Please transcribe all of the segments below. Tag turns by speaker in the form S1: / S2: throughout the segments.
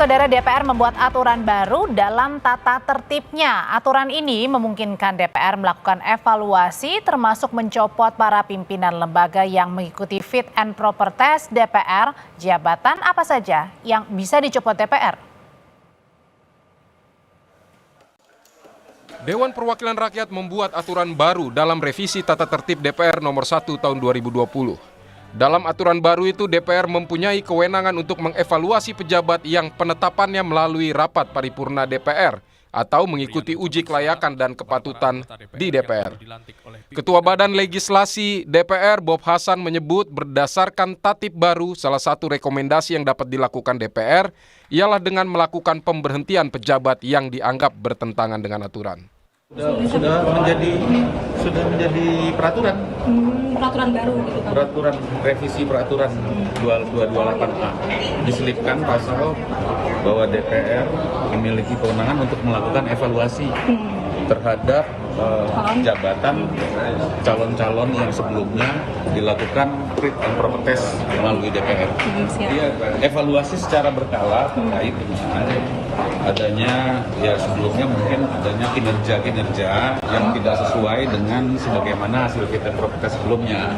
S1: Saudara, DPR membuat aturan baru dalam tata tertibnya. Aturan ini memungkinkan DPR melakukan evaluasi termasuk mencopot para pimpinan lembaga yang mengikuti fit and proper test DPR. Jabatan apa saja yang bisa dicopot DPR?
S2: Dewan Perwakilan Rakyat membuat aturan baru dalam revisi tata tertib DPR nomor 1 tahun 2020. Dalam aturan baru itu, DPR mempunyai kewenangan untuk mengevaluasi pejabat yang penetapannya melalui rapat paripurna DPR atau mengikuti uji kelayakan dan kepatutan di DPR. Ketua Badan Legislasi DPR Bob Hasan menyebut berdasarkan tatib baru, salah satu rekomendasi yang dapat dilakukan DPR ialah dengan melakukan pemberhentian pejabat yang dianggap bertentangan dengan aturan.
S3: Sudah menjadi peraturan.
S4: Peraturan baru gitu kan.
S3: Peraturan revisi peraturan 228A diselipkan pasal bahwa DPR memiliki kewenangan untuk melakukan evaluasi terhadap jabatan calon-calon yang sebelumnya dilakukan fit and proper test melalui DPR. Evaluasi secara berkala terkait dengan adanya sebelumnya mungkin adanya kinerja yang tidak sesuai dengan sebagaimana hasil fit and proper test sebelumnya.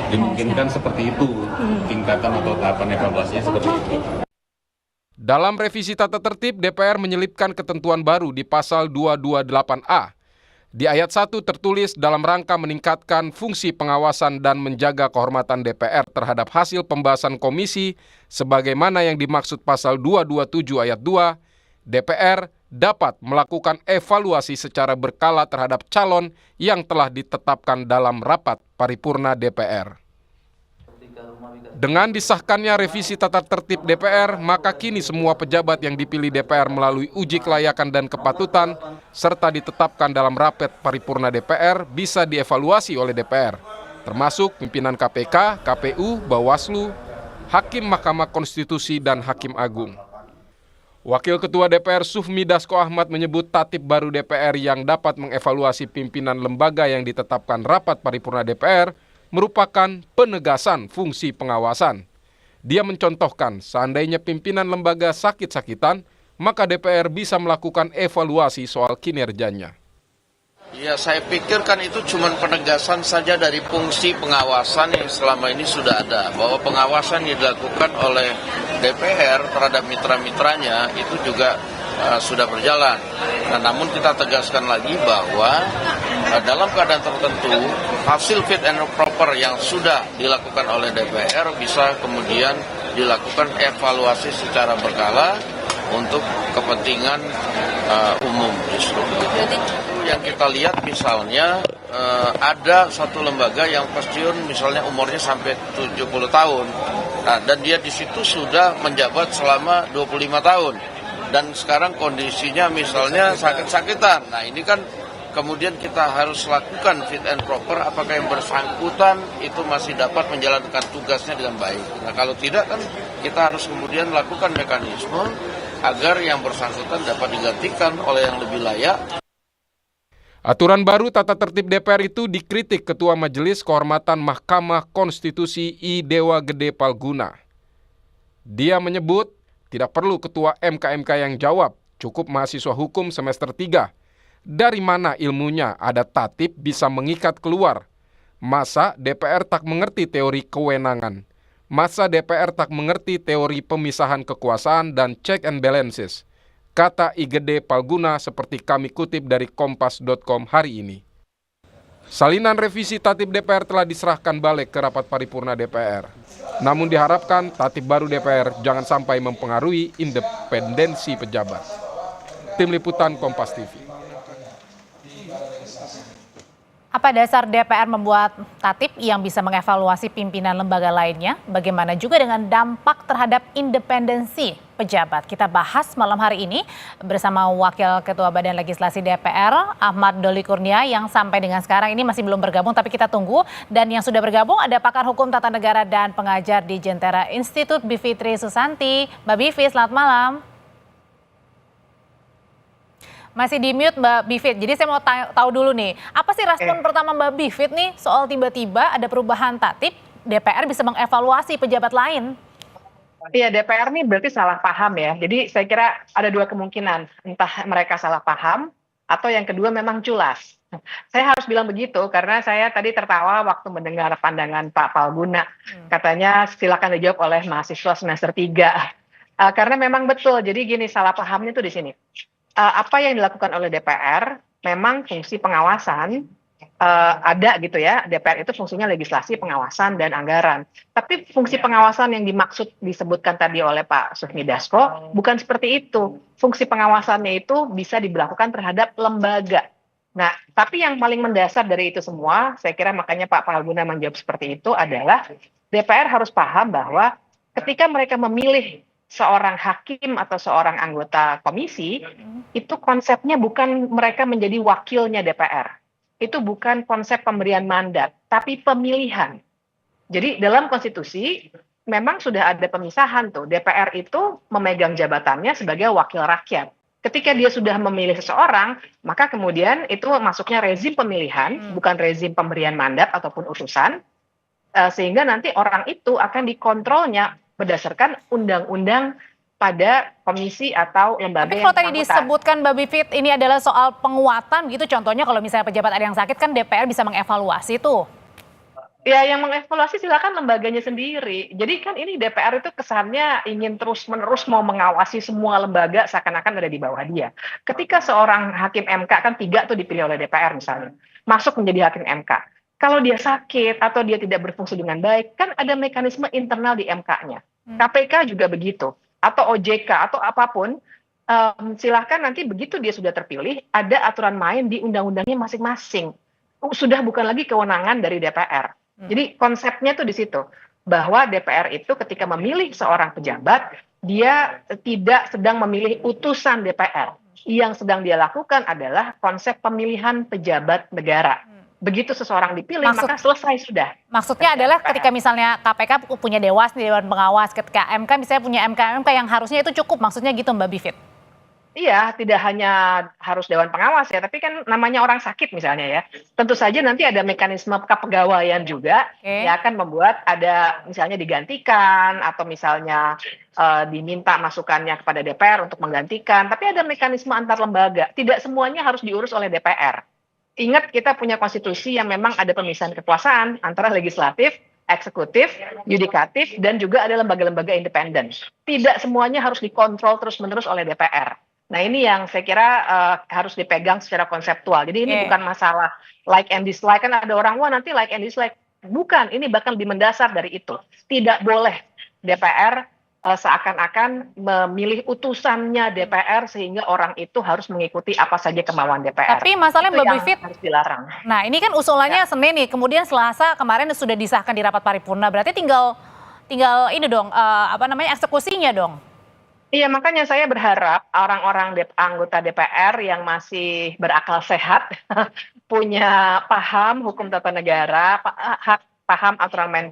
S3: Dimungkinkan seperti itu tingkatan atau tahapan evaluasinya seperti itu.
S2: Dalam revisi tata tertib, DPR menyelipkan ketentuan baru di pasal 228A. Di ayat 1 tertulis dalam rangka meningkatkan fungsi pengawasan dan menjaga kehormatan DPR terhadap hasil pembahasan komisi sebagaimana yang dimaksud pasal 227 ayat 2, DPR dapat melakukan evaluasi secara berkala terhadap calon yang telah ditetapkan dalam rapat paripurna DPR. Dengan disahkannya revisi tata tertib DPR, maka kini semua pejabat yang dipilih DPR melalui uji kelayakan dan kepatutan, serta ditetapkan dalam rapat paripurna DPR bisa dievaluasi oleh DPR, termasuk pimpinan KPK, KPU, Bawaslu, Hakim Mahkamah Konstitusi, dan Hakim Agung. Wakil Ketua DPR Sufmi Dasko Ahmad menyebut tatib baru DPR yang dapat mengevaluasi pimpinan lembaga yang ditetapkan rapat paripurna DPR merupakan penegasan fungsi pengawasan. Dia mencontohkan seandainya pimpinan lembaga sakit-sakitan, maka DPR bisa melakukan evaluasi soal kinerjanya.
S5: Ya, saya pikir kan itu cuma penegasan saja dari fungsi pengawasan yang selama ini sudah ada. Bahwa pengawasan yang dilakukan oleh DPR terhadap mitra-mitranya itu juga sudah berjalan. Nah, namun kita tegaskan lagi bahwa dalam keadaan tertentu hasil fit and proper yang sudah dilakukan oleh DPR bisa kemudian dilakukan evaluasi secara berkala untuk kepentingan umum justru. Yang kita lihat misalnya ada satu lembaga yang pensiun misalnya umurnya sampai 70 tahun. Nah, dan dia di situ sudah menjabat selama 25 tahun. Dan sekarang kondisinya misalnya sakit-sakitan. Nah, ini kan kemudian kita harus lakukan fit and proper apakah yang bersangkutan itu masih dapat menjalankan tugasnya dengan baik. Nah, kalau tidak kan kita harus kemudian lakukan mekanisme agar yang bersangkutan dapat digantikan oleh yang lebih layak.
S2: Aturan baru tata tertib DPR itu dikritik Ketua Majelis Kehormatan Mahkamah Konstitusi I. Dewa Gede Palguna. Dia menyebut tidak perlu ketua MK-MK yang jawab, cukup mahasiswa hukum semester 3. Dari mana ilmunya ada tatib bisa mengikat keluar? Masa DPR tak mengerti teori kewenangan? Masa DPR tak mengerti teori pemisahan kekuasaan dan check and balances? Kata I. Gede Palguna seperti kami kutip dari kompas.com hari ini. Salinan revisi tatib DPR telah diserahkan balik ke rapat paripurna DPR. Namun diharapkan tatib baru DPR jangan sampai mempengaruhi independensi pejabat. Tim Liputan Kompas TV.
S1: Apa dasar DPR membuat tatib yang bisa mengevaluasi pimpinan lembaga lainnya? Bagaimana juga dengan dampak terhadap independensi pejabat? Kita bahas malam hari ini bersama Wakil Ketua Badan Legislasi DPR, Ahmad Doli Kurnia, yang sampai dengan sekarang ini masih belum bergabung, tapi kita tunggu. Dan yang sudah bergabung ada pakar hukum tata negara dan pengajar di Jentera Institut, Bivitri Susanti. Mbak Bivi, selamat malam. Masih di mute Mbak Bivit, jadi saya mau tahu dulu nih, apa sih respon pertama Mbak Bivit nih soal tiba-tiba ada perubahan tatib, DPR bisa mengevaluasi pejabat lain?
S6: Iya, DPR nih berarti salah paham ya. Jadi saya kira ada dua kemungkinan, entah mereka salah paham atau yang kedua memang culas. Saya harus bilang begitu karena saya tadi tertawa waktu mendengar pandangan Pak Palguna. Katanya silakan dijawab oleh mahasiswa semester 3. Karena memang betul, jadi gini salah pahamnya tuh di sini. Apa yang dilakukan oleh DPR memang fungsi pengawasan ada gitu ya. DPR itu fungsinya legislasi, pengawasan, dan anggaran. Tapi fungsi pengawasan yang dimaksud disebutkan tadi oleh Pak Sufmi Dasko bukan seperti itu. Fungsi pengawasannya itu bisa dilakukan terhadap lembaga. Nah, tapi yang paling mendasar dari itu semua, saya kira makanya Pak Palguna menjawab seperti itu adalah DPR harus paham bahwa ketika mereka memilih seorang hakim atau seorang anggota komisi, itu konsepnya bukan mereka menjadi wakilnya DPR. Itu bukan konsep pemberian mandat, tapi pemilihan. Jadi dalam konstitusi memang sudah ada pemisahan tuh. DPR itu memegang jabatannya sebagai wakil rakyat. Ketika dia sudah memilih seseorang, maka kemudian itu masuknya rezim pemilihan, bukan rezim pemberian mandat ataupun utusan, sehingga nanti orang itu akan dikontrolnya berdasarkan undang-undang pada komisi atau lembaga
S1: Tapi
S6: yang
S1: kalau tadi
S6: bersangkutan.
S1: disebutkan Mbak Bivit ini adalah soal penguatan gitu, contohnya kalau misalnya pejabat ada yang sakit kan DPR bisa mengevaluasi tuh.
S6: Ya, yang mengevaluasi silakan lembaganya sendiri. Jadi kan ini DPR itu kesannya ingin terus-menerus mau mengawasi semua lembaga seakan-akan ada di bawah dia. Ketika seorang hakim MK kan 3 tuh dipilih oleh DPR misalnya, masuk menjadi hakim MK. Kalau dia sakit atau dia tidak berfungsi dengan baik, kan ada mekanisme internal di MK-nya. KPK juga begitu, atau OJK atau apapun, silahkan nanti begitu dia sudah terpilih, ada aturan main di undang-undangnya masing-masing. Sudah bukan lagi kewenangan dari DPR. Jadi konsepnya tuh di situ, bahwa DPR itu ketika memilih seorang pejabat, dia tidak sedang memilih utusan DPR. Yang sedang dia lakukan adalah konsep pemilihan pejabat negara. Begitu seseorang dipilih, maka selesai sudah.
S1: Maksudnya adalah ketika misalnya KPK punya dewas, Dewan Pengawas, ketika MK misalnya punya MK yang harusnya itu cukup, maksudnya gitu Mbak Bivit?
S6: Iya, tidak hanya harus Dewan Pengawas ya, tapi kan namanya orang sakit misalnya ya. Tentu saja nanti ada mekanisme kepegawaian juga yang akan membuat ada misalnya digantikan atau misalnya diminta masukannya kepada DPR untuk menggantikan. Tapi ada mekanisme antar lembaga. Tidak semuanya harus diurus oleh DPR. Ingat kita punya konstitusi yang memang ada pemisahan kekuasaan antara legislatif, eksekutif, yudikatif, dan juga ada lembaga-lembaga independen. Tidak semuanya harus dikontrol terus-menerus oleh DPR. Nah ini yang saya kira harus dipegang secara konseptual. Jadi ini bukan masalah like and dislike. Kan ada orang, wah nanti like and dislike. Bukan, ini bahkan lebih mendasar dari itu. Tidak boleh DPR seakan-akan memilih utusannya DPR sehingga orang itu harus mengikuti apa saja kemauan DPR.
S1: Tapi masalahnya Mbak Bivit
S6: harus dilarang.
S1: Nah ini kan usulannya Senin nih, kemudian Selasa kemarin sudah disahkan di rapat paripurna, berarti tinggal ini dong, eksekusinya dong.
S6: Iya, makanya saya berharap orang-orang anggota DPR yang masih berakal sehat, punya paham hukum tata negara, paham aturan main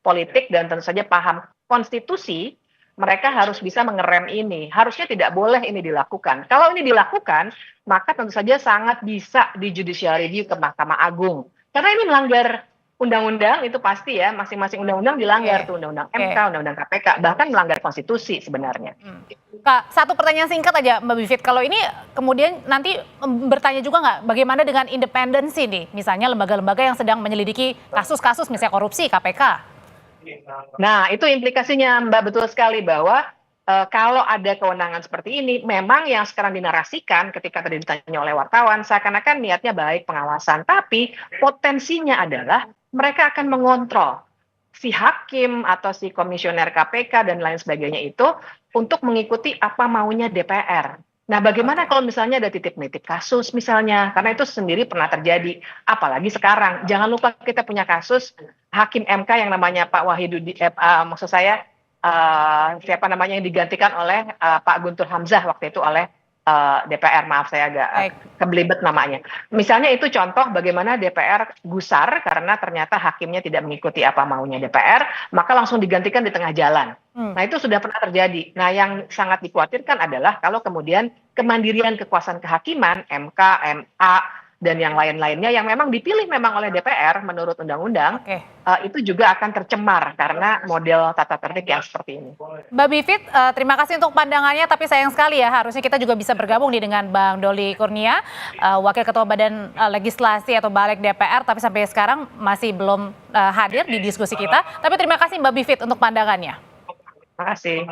S6: politik, dan tentu saja paham konstitusi, mereka harus bisa mengerem ini. Harusnya tidak boleh ini dilakukan. Kalau ini dilakukan, maka tentu saja sangat bisa di judicial review ke Mahkamah Agung. Karena ini melanggar undang-undang, itu pasti ya, masing-masing undang-undang dilanggar tuh, undang-undang MK, undang-undang KPK, bahkan melanggar konstitusi sebenarnya.
S1: Kak, satu pertanyaan singkat aja Mbak Bivit, kalau ini kemudian nanti bertanya juga nggak bagaimana dengan independensi nih, misalnya lembaga-lembaga yang sedang menyelidiki kasus-kasus misalnya korupsi, KPK.
S6: Nah, itu implikasinya Mbak, betul sekali bahwa kalau ada kewenangan seperti ini, memang yang sekarang dinarasikan ketika tadi ditanya oleh wartawan, seakan-akan niatnya baik pengawasan, tapi potensinya adalah mereka akan mengontrol si hakim atau si komisioner KPK dan lain sebagainya itu untuk mengikuti apa maunya DPR. Nah, bagaimana kalau misalnya ada titip-nitip kasus misalnya, karena itu sendiri pernah terjadi, apalagi sekarang. Jangan lupa kita punya kasus hakim MK yang namanya Pak Wahidudin, maksud saya siapa namanya yang digantikan oleh Pak Guntur Hamzah waktu itu oleh DPR, maaf saya agak kebelibet namanya. Misalnya itu contoh bagaimana DPR gusar karena ternyata hakimnya tidak mengikuti apa maunya DPR, maka langsung digantikan di tengah jalan. Nah itu sudah pernah terjadi. Nah yang sangat dikhawatirkan adalah kalau kemudian kemandirian kekuasaan kehakiman, MK, MA, dan yang lain-lainnya yang memang dipilih memang oleh DPR menurut undang-undang,
S1: Oke.
S6: itu juga akan tercemar karena model tata tertib yang seperti ini.
S1: Mbak Bivit, terima kasih untuk pandangannya, tapi sayang sekali ya, harusnya kita juga bisa bergabung nih dengan Bang Doli Kurnia, Wakil Ketua Badan Legislasi atau Balik DPR, tapi sampai sekarang masih belum hadir di diskusi kita. Tapi terima kasih Mbak Bivit untuk pandangannya.
S6: Terima kasih.